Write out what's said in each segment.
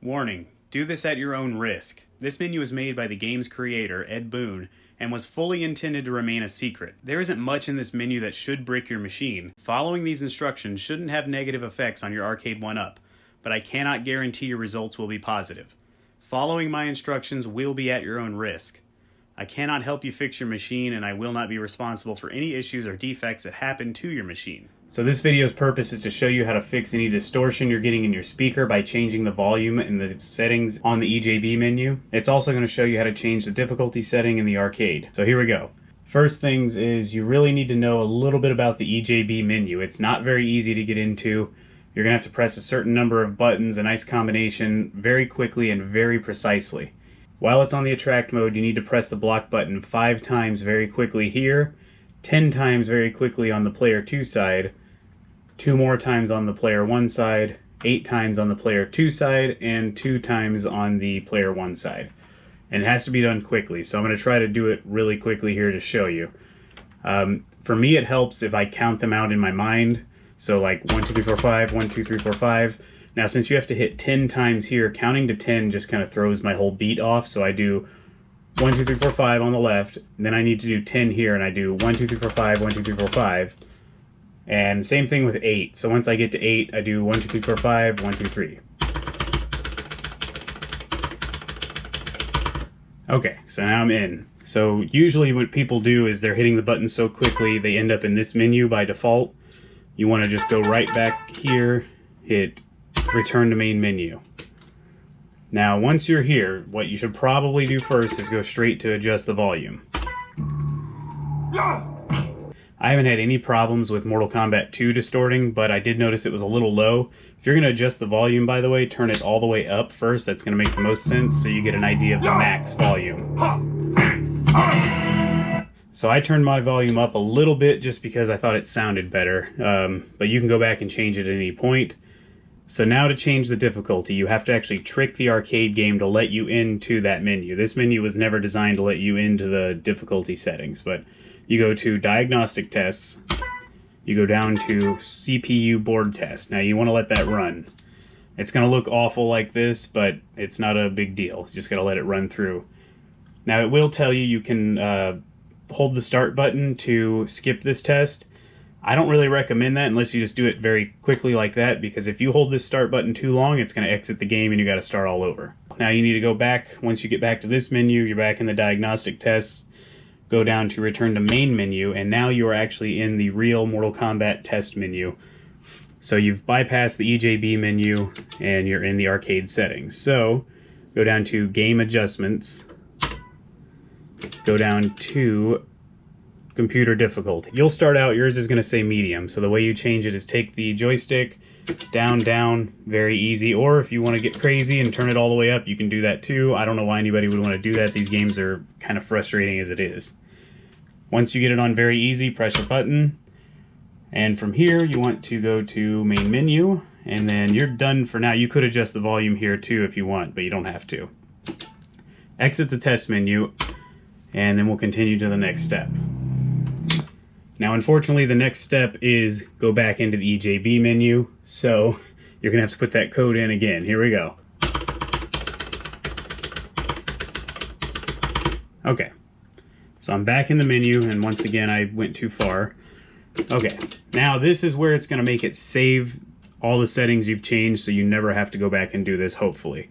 Warning, do this at your own risk. This menu was made by the game's creator, Ed Boon, and was fully intended to remain a secret. There isn't much in this menu that should brick your machine. Following these instructions shouldn't have negative effects on your Arcade1Up, but I cannot guarantee your results will be positive. Following my instructions will be at your own risk. I cannot help you fix your machine, and I will not be responsible for any issues or defects that happen to your machine. So this video's purpose is to show you how to fix any distortion you're getting in your speaker by changing the volume and the settings on the EJB menu. It's also going to show you how to change the difficulty setting in the arcade. So here we go. First things is you really need to know a little bit about the EJB menu. It's not very easy to get into. You're going to have to press a certain number of buttons, a nice combination, very quickly and very precisely. While it's on the attract mode, you need to press the block button 5 times very quickly here, 10 times very quickly on the player 2 side, 2 more times on the player 1 side, 8 times on the player 2 side, and 2 times on the player 1 side. And it has to be done quickly, so I'm going to try to do it really quickly here to show you. For me, it helps if I count them out in my mind. So like 1, 2, 3, 4, 5, 1, 2, 3, 4, 5. Now since you have to hit 10 times here, counting to 10 just kind of throws my whole beat off. So I do 1, 2, 3, 4, 5 on the left, and then I need to do 10 here, and I do 1, 2, 3, 4, 5, 1, 2, 3, 4, 5. And same thing with 8. So once I get to 8, I do 1, 2, 3, 4, 5, 1, 2, 3. Okay, so now I'm in. So usually what people do is they're hitting the button so quickly they end up in this menu by default. You want to just go right back here, hit return to main menu. Now once you're here, what you should probably do first is go straight to adjust the volume. I haven't had any problems with Mortal Kombat 2 distorting, but I did notice it was a little low. If you're going to adjust the volume, by the way, turn it all the way up first. That's going to make the most sense, so you get an idea of the max volume. So I turned my volume up a little bit just because I thought it sounded better, but you can go back and change it at any point. So now to change the difficulty, you have to actually trick the arcade game to let you into that menu. This menu was never designed to let you into the difficulty settings, but you go to Diagnostic Tests, you go down to CPU Board Test. Now you want to let that run. It's going to look awful like this, but it's not a big deal. You just got to let it run through. Now it will tell you can hold the start button to skip this test. I don't really recommend that unless you just do it very quickly like that, because if you hold this start button too long, it's going to exit the game and you got to start all over. Now you need to go back. Once you get back to this menu, you're back in the Diagnostic Tests. Go down to return to main menu, and now you are actually in the real Mortal Kombat test menu. So you've bypassed the EJB menu and you're in the arcade settings. So go down to game adjustments, go down to computer difficulty. You'll start out, yours is going to say medium, so the way you change it is take the joystick down, down, very easy, or if you want to get crazy and turn it all the way up, you can do that too. I don't know why anybody would want to do that. These games are kind of frustrating as it is. Once you get it on very easy, press your button, and from here you want to go to main menu, and then you're done for now. You could adjust the volume here too if you want, but you don't have to. Exit the test menu, and then we'll continue to the next step. Now, unfortunately, the next step is go back into the EJB menu, so you're going to have to put that code in again. Here we go. Okay, so I'm back in the menu, and once again, I went too far. Okay, now this is where it's going to make it save all the settings you've changed, so you never have to go back and do this, hopefully.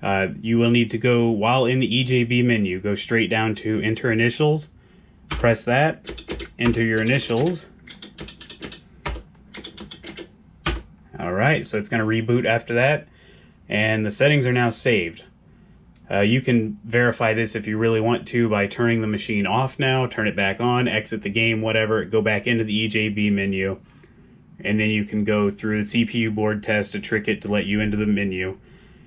You will need to go, while in the EJB menu, go straight down to Enter Initials, press that, enter your initials. Alright, so it's going to reboot after that, and the settings are now saved. You can verify this if you really want to by turning the machine off now, turn it back on, exit the game, whatever, go back into the EJB menu, and then you can go through the CPU board test to trick it to let you into the menu,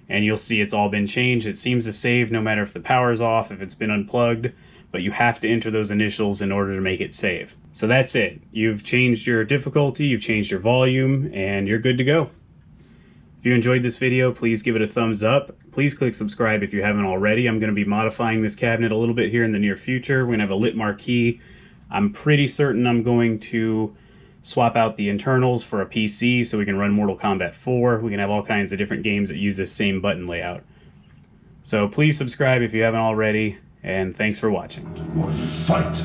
and you'll see it's all been changed. It seems to save no matter if the power's off, if it's been unplugged, but you have to enter those initials in order to make it save. So that's it. You've changed your difficulty, you've changed your volume, and you're good to go. If you enjoyed this video, please give it a thumbs up. Please click subscribe if you haven't already. I'm going to be modifying this cabinet a little bit here in the near future. We're going to have a lit marquee. I'm pretty certain I'm going to swap out the internals for a PC so we can run Mortal Kombat 4. We can have all kinds of different games that use this same button layout. So please subscribe if you haven't already, and thanks for watching. Fight!